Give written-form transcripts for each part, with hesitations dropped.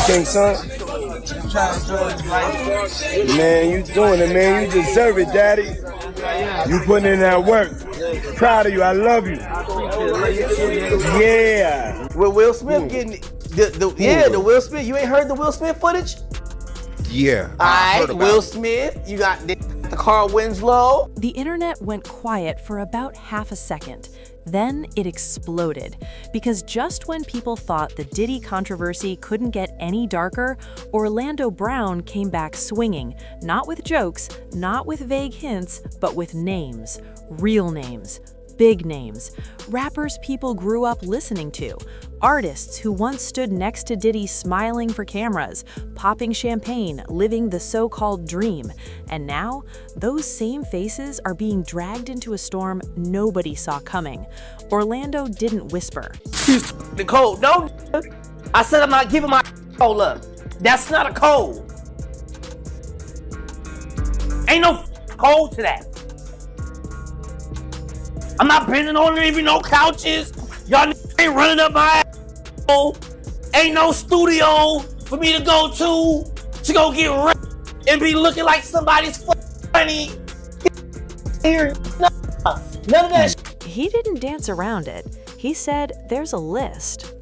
King son. Man, you doing it, man. You deserve it, daddy. You putting in that work. Proud of you. I love you. Yeah. With Will Smith getting the Will Smith. You ain't heard the Will Smith footage? Yeah. Alright, Will Smith. You got the Carl Winslow. The internet went quiet for about half a second. Then it exploded, because just when people thought the Diddy controversy couldn't get any darker, Orlando Brown came back swinging, not with jokes, not with vague hints, but with names, real names, big names, rappers people grew up listening to, artists who once stood next to Diddy smiling for cameras, popping champagne, living the so-called dream. And now, those same faces are being dragged into a storm nobody saw coming. Orlando didn't whisper. The code, no. I said I'm not giving my code up. That's not a code. Ain't no code to that. I'm not bending on even no couches. Y'all ain't running up my ass. Ain't no studio for me to go get raped and be looking like somebody's funny. Here, none of that shit. He didn't dance around it. He said there's a list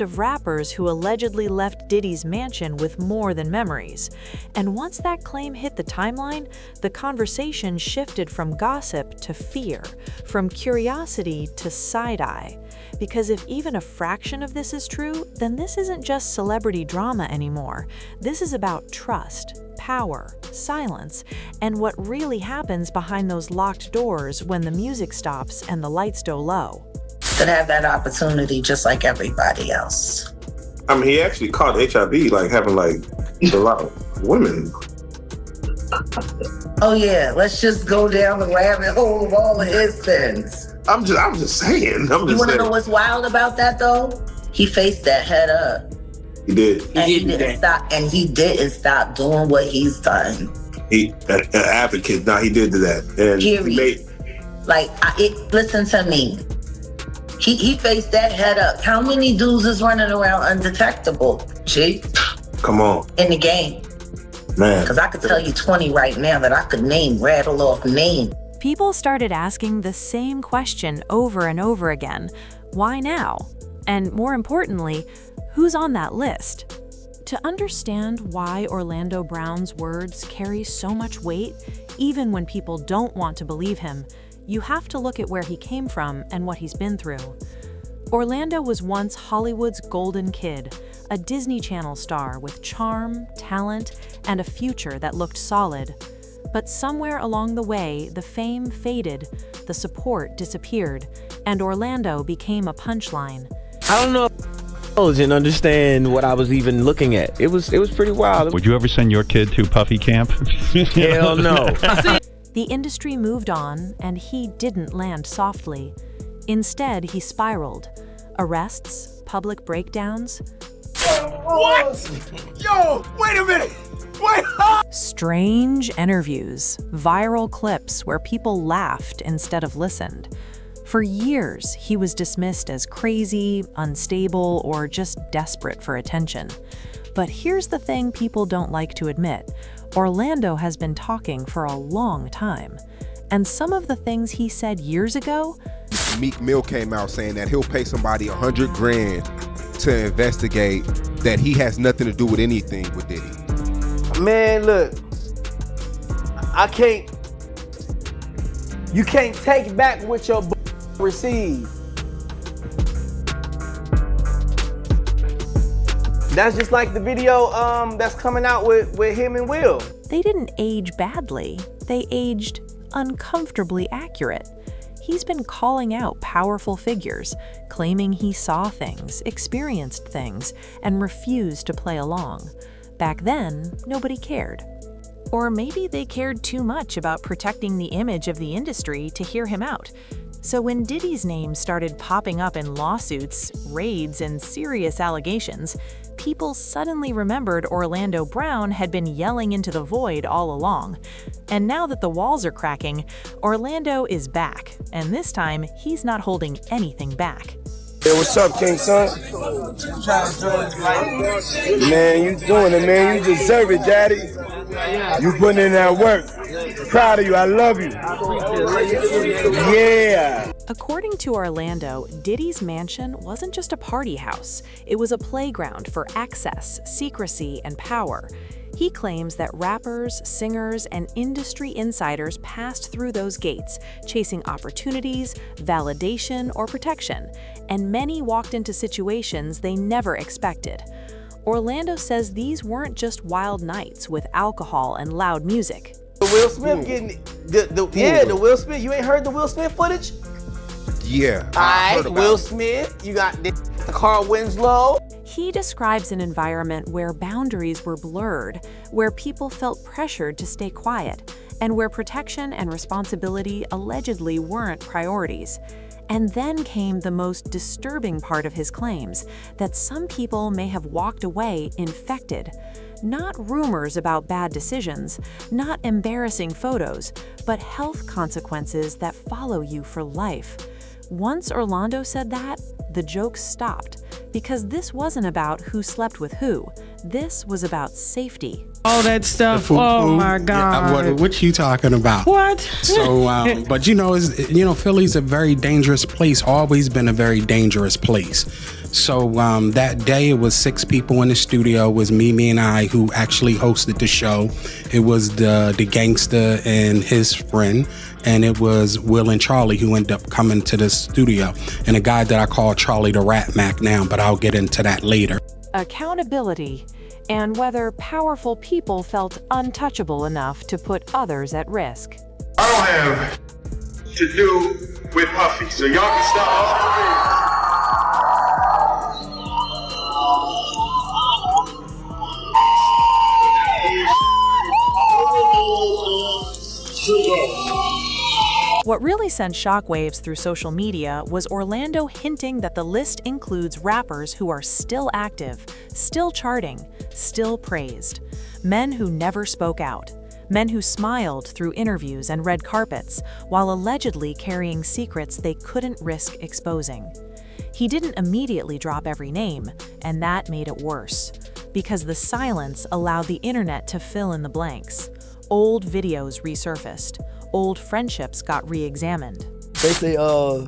of rappers who allegedly left Diddy's mansion with more than memories. And once that claim hit the timeline, the conversation shifted from gossip to fear, from curiosity to side-eye. Because if even a fraction of this is true, then this isn't just celebrity drama anymore. This is about trust, power, silence, and what really happens behind those locked doors when the music stops and the lights go low. Could have that opportunity just like everybody else. I mean, he actually caught HIV, like having like a lot of women. Oh yeah, let's just go down the rabbit hole of all of his sins. I'm just saying. You want to know what's wild about that though? He faced that head up. He did. He didn't stop doing what he's done. He an advocate. Now he did that. And period. Listen to me. He faced that head up. How many dudes is running around undetectable? G? Come on. In the game. Man. Because I could tell you 20 right now that I could rattle off name. People started asking the same question over and over again. Why now? And more importantly, who's on that list? To understand why Orlando Brown's words carry so much weight, even when people don't want to believe him, you have to look at where he came from and what he's been through. Orlando was once Hollywood's golden kid, a Disney Channel star with charm, talent, and a future that looked solid. But somewhere along the way, the fame faded, the support disappeared, and Orlando became a punchline. I don't know if and understand what I was even looking at. It was pretty wild. Would you ever send your kid to Puffy camp? Hell no. The industry moved on, and he didn't land softly. Instead, he spiraled. Arrests, public breakdowns. What? Yo, wait a minute. Wait. Strange interviews, viral clips where people laughed instead of listened. For years, he was dismissed as crazy, unstable, or just desperate for attention. But here's the thing people don't like to admit. Orlando has been talking for a long time. And some of the things he said years ago... Meek Mill came out saying that he'll pay somebody $100 grand to investigate that he has nothing to do with anything with Diddy. Man, look. You can't take back what your received. That's just like the video that's coming out with him and Will. They didn't age badly. They aged uncomfortably accurate. He's been calling out powerful figures, claiming he saw things, experienced things, and refused to play along. Back then, nobody cared. Or maybe they cared too much about protecting the image of the industry to hear him out. So when Diddy's name started popping up in lawsuits, raids, and serious allegations, people suddenly remembered Orlando Brown had been yelling into the void all along. And now that the walls are cracking, Orlando is back, and this time he's not holding anything back. Hey, what's up, King Son? Man, you doing it, man. You deserve it, Daddy. You putting in that work. Proud of you. I love you. Yeah. According to Orlando, Diddy's mansion wasn't just a party house. It was a playground for access, secrecy, and power. He claims that rappers, singers, and industry insiders passed through those gates, chasing opportunities, validation, or protection, and many walked into situations they never expected. Orlando says these weren't just wild nights with alcohol and loud music. The Will Smith getting the Will Smith. You ain't heard the Will Smith footage? Yeah. Alright, Will Smith. You got the Carl Winslow. He describes an environment where boundaries were blurred, where people felt pressured to stay quiet, and where protection and responsibility allegedly weren't priorities. And then came the most disturbing part of his claims, that some people may have walked away infected. Not rumors about bad decisions, not embarrassing photos, but health consequences that follow you for life. Once Orlando said that, the jokes stopped, because this wasn't about who slept with who. This was about safety. All that stuff. Oh my God. Yeah, what you talking about? What? So, but Philly's a very dangerous place. Always been a very dangerous place. So that day it was 6 people in the studio. It was me and I who actually hosted the show. It was the gangster and his friend. And it was Will and Charlie who ended up coming to the studio. And a guy that I call Charlie the Rat Mac now, but I'll get into that later. Accountability, and whether powerful people felt untouchable enough to put others at risk. I don't have to do with Puffy, so y'all can stop. What really sent shockwaves through social media was Orlando hinting that the list includes rappers who are still active, still charting, still praised. Men who never spoke out. Men who smiled through interviews and red carpets, while allegedly carrying secrets they couldn't risk exposing. He didn't immediately drop every name, and that made it worse, because the silence allowed the internet to fill in the blanks. Old videos resurfaced. Old friendships got re-examined. They say, nah,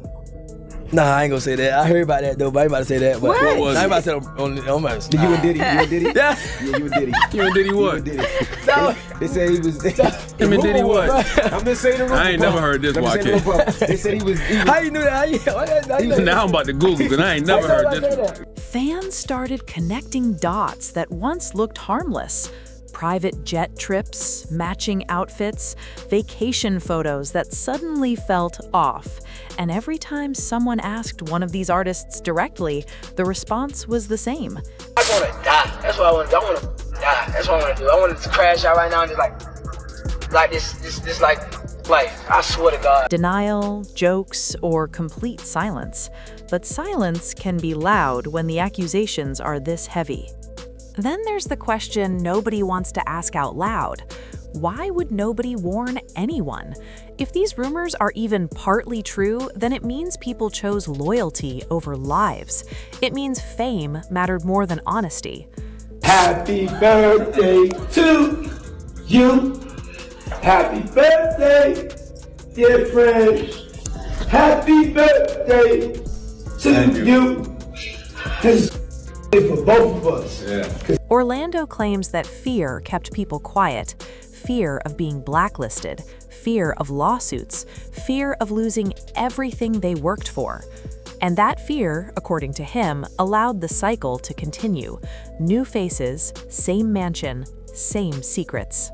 I ain't gonna say that. I heard about that though, but I ain't about to say that. But What was I ain't about it? to say on my. You and Diddy? You and Diddy? Yeah. Yeah, you and Diddy. You and Diddy what? You and Diddy. They said he was. Him and Diddy what? I'm just saying the rumor. I ain't never heard this, YK. They said he was. How you knew that? How you know that? Now I'm about to Google because I ain't never heard this. Fans started connecting dots that once looked harmless. Private jet trips, matching outfits, vacation photos that suddenly felt off. And every time someone asked one of these artists directly, the response was the same. I wanna die. That's what I want to do. I wanna die. That's what I wanna do. I want to crash out right now and just like this life. I swear to God. Denial, jokes, or complete silence. But silence can be loud when the accusations are this heavy. Then there's the question nobody wants to ask out loud. Why would nobody warn anyone? If these rumors are even partly true, then it means people chose loyalty over lives. It means fame mattered more than honesty. Happy birthday to you. Happy birthday, dear friend. Happy birthday to you. This is for both of us. Yeah. Orlando claims that fear kept people quiet. Fear of being blacklisted, fear of lawsuits, fear of losing everything they worked for. And that fear, according to him, allowed the cycle to continue. New faces, same mansion, same secrets.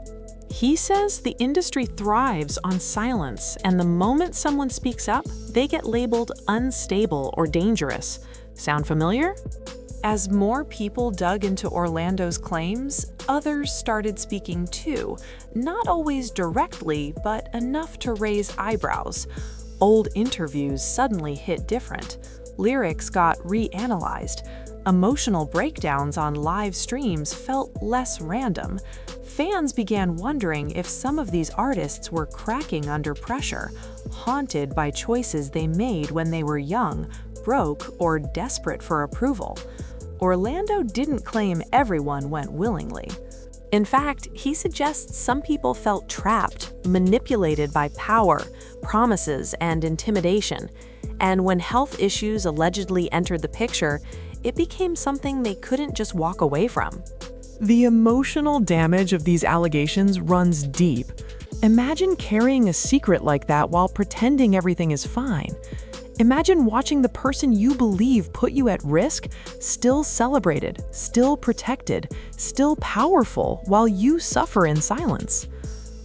He says the industry thrives on silence, and the moment someone speaks up, they get labeled unstable or dangerous. Sound familiar? As more people dug into Orlando's claims, others started speaking too, not always directly, but enough to raise eyebrows. Old interviews suddenly hit different. Lyrics got reanalyzed. Emotional breakdowns on live streams felt less random. Fans began wondering if some of these artists were cracking under pressure, haunted by choices they made when they were young, broke or desperate for approval. Orlando didn't claim everyone went willingly. In fact, he suggests some people felt trapped, manipulated by power, promises, and intimidation. And when health issues allegedly entered the picture, it became something they couldn't just walk away from. The emotional damage of these allegations runs deep. Imagine carrying a secret like that while pretending everything is fine. Imagine watching the person you believe put you at risk still celebrated, still protected, still powerful while you suffer in silence.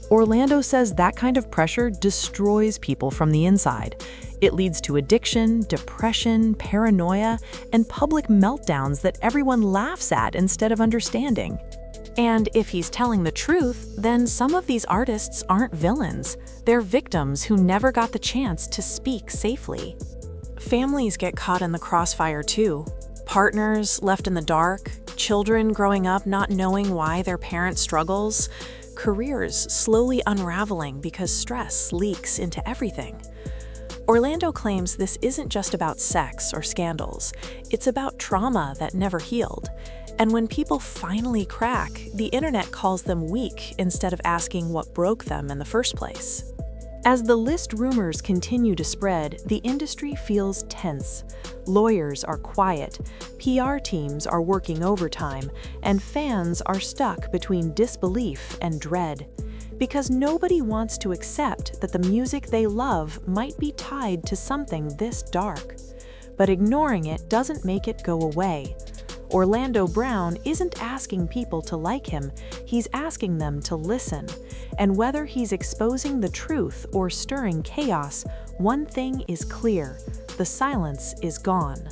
Orlando says that kind of pressure destroys people from the inside. It leads to addiction, depression, paranoia, and public meltdowns that everyone laughs at instead of understanding. And if he's telling the truth, then some of these artists aren't villains. They're victims who never got the chance to speak safely. Families get caught in the crossfire too. Partners left in the dark, children growing up not knowing why their parent struggles, careers slowly unraveling because stress leaks into everything. Orlando claims this isn't just about sex or scandals. It's about trauma that never healed. And when people finally crack, the internet calls them weak instead of asking what broke them in the first place. As the list rumors continue to spread, the industry feels tense. Lawyers are quiet, PR teams are working overtime, and fans are stuck between disbelief and dread. Because nobody wants to accept that the music they love might be tied to something this dark. But ignoring it doesn't make it go away. Orlando Brown isn't asking people to like him, he's asking them to listen. And whether he's exposing the truth or stirring chaos, one thing is clear: the silence is gone.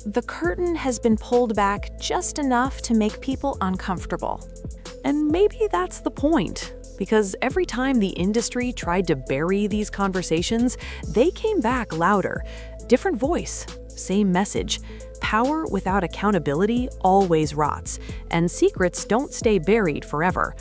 The curtain has been pulled back just enough to make people uncomfortable. And maybe that's the point, because every time the industry tried to bury these conversations, they came back louder. Different voice, same message. Power without accountability always rots, and secrets don't stay buried forever.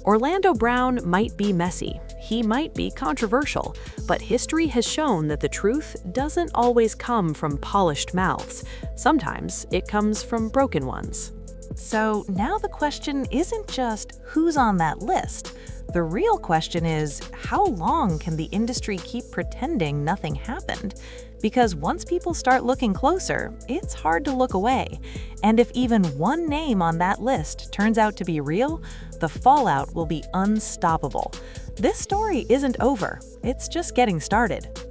Orlando Brown might be messy, he might be controversial, but history has shown that the truth doesn't always come from polished mouths. Sometimes it comes from broken ones. So now the question isn't just who's on that list. The real question is, how long can the industry keep pretending nothing happened? Because once people start looking closer, it's hard to look away. And if even one name on that list turns out to be real, the fallout will be unstoppable. This story isn't over, it's just getting started.